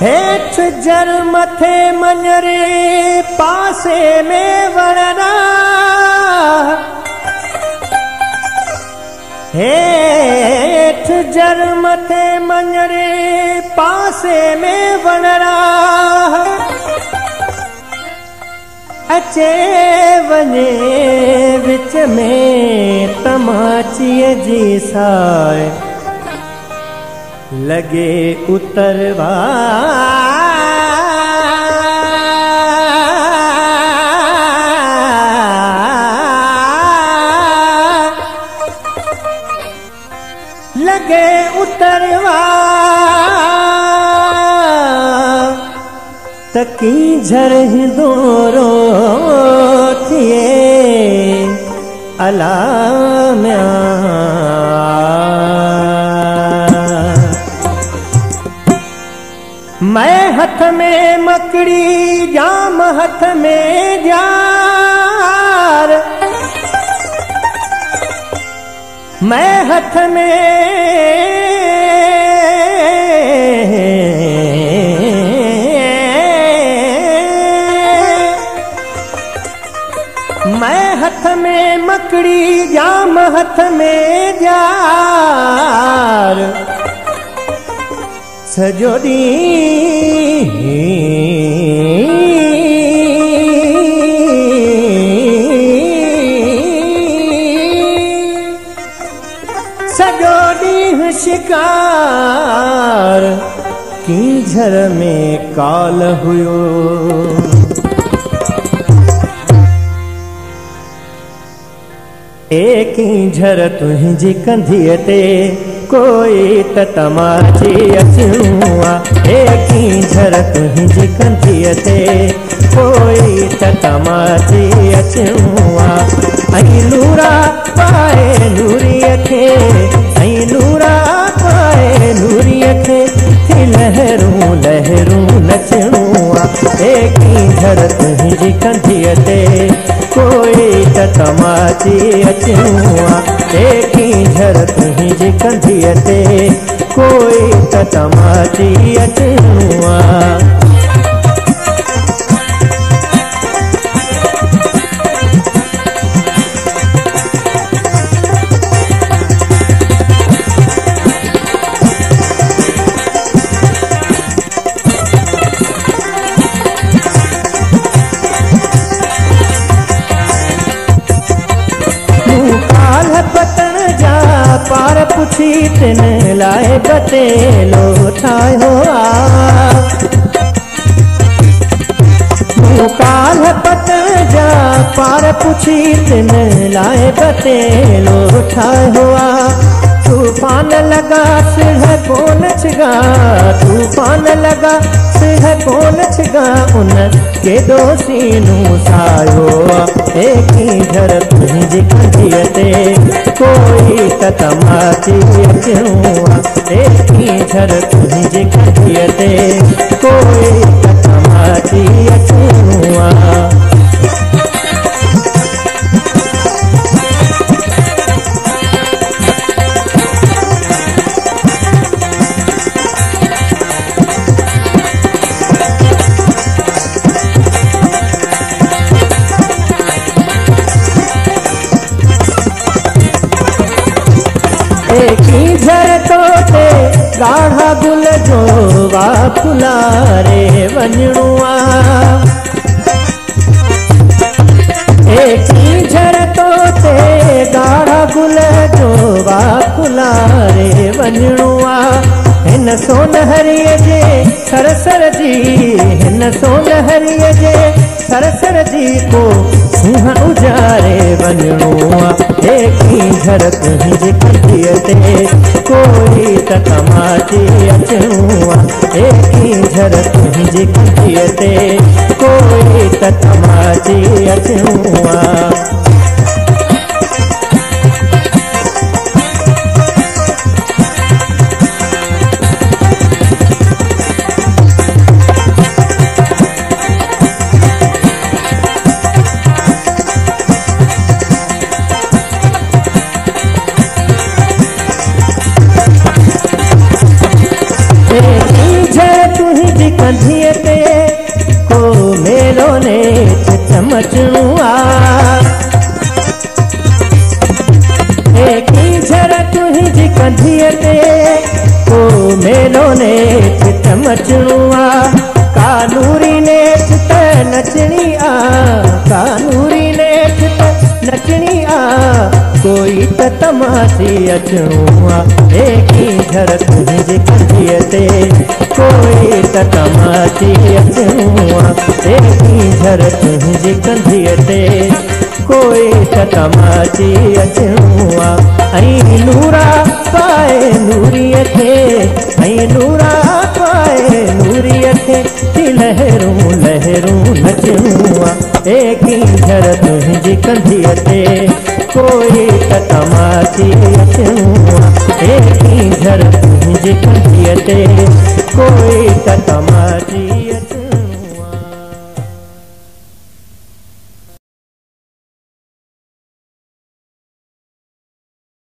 हेठ जर मथे मंजरे पासे में वणना, हेठ जर मथे मंजरे पासे में वणना, अचे वञे विच में तमाचीअ जी साए, लगे उतरवा लगे उतरवा तकी झर हिंदोरो थिए अलाम्या, मैं हथ में मकड़ी जाम हथ में जार, मैं हथ में मकड़ी जाम हथ में जार, सजो ॾींहुं सजो ॾींहुं शिकार कीझर में काल हुयो, एक झर तुंहिंजी कंधीअ ते कोई त तमाची अचूं आ, एक झर तुंहिंजी कंधीअ ते कोई त तमाची अचूं आ, ऐं नूरा पाए नूरीअ खे, ऐं नूरा पाए नूरीअ खे थी लहरूं लहरूं नचणूं आ, एक झर तुंहिंजी कंधीअ ते कोई त तमाची अचूं आ, एक झर तुंहिंजी कंधीअ ते कोई त तमाची अचूं आ। पार पुछी तिन लाए बतेलो ठायो आ, काल पतन जा पार पुछी तिन लाए बतेलो ठायो आ, तूफान लगा सिर कौन छिगा, तूफान लगा सिर कौन छिगा, उन के दोषी नू सायो एक झर तुझी कंधीअ ते कोई त तमाची अचूं, एक झर तुझी कंधीअ ते कोई त तमाची अचूं। एकी झर तोते गाढ़ा गुल जो वा फुलारे वञणो आ, एकी झर तोते गाढ़ा गुल जो वा फुलारे वञणो आ। हिन सोनहरीअ जे सरसर जी, हिन सोनहरीअ जे सरसर जी को सिंह उजारे वञणो आ। एकी झर तुंहिंजी कंधीअ ते कोई त तमाची अचूं आ, एकी झर तुंहिंजी कंधीअ ते कोई त तमाची अचूं आ। कंधीअ ते को मेलो ने चमचणो आ, एकी झर तुंहिंजी कंधीअ ते को मेलो ने चमचणो आ। कानूरी ने त नचणी आ, कानूरी ने त नचणी आ, कोई त तमाची अचणो आ। एकी झर तुंहिंजी कंधीअ ते कोई त तमाची अचणो आ, एकी झर तुंहिंजी कंधीअ ते कोई त तमाची अचणो आ। ऐं नूरा पाए नूरीअ खे, ऐं नूरा पाए नूरीअ खे लहरूं लहरूं नचणो आ। एकी झर तुंहिंजी कंधीअ ते कोई त तमाची अचणो आ, एकी झर तुंहिंजी कंधीअ ते कोई त तमाची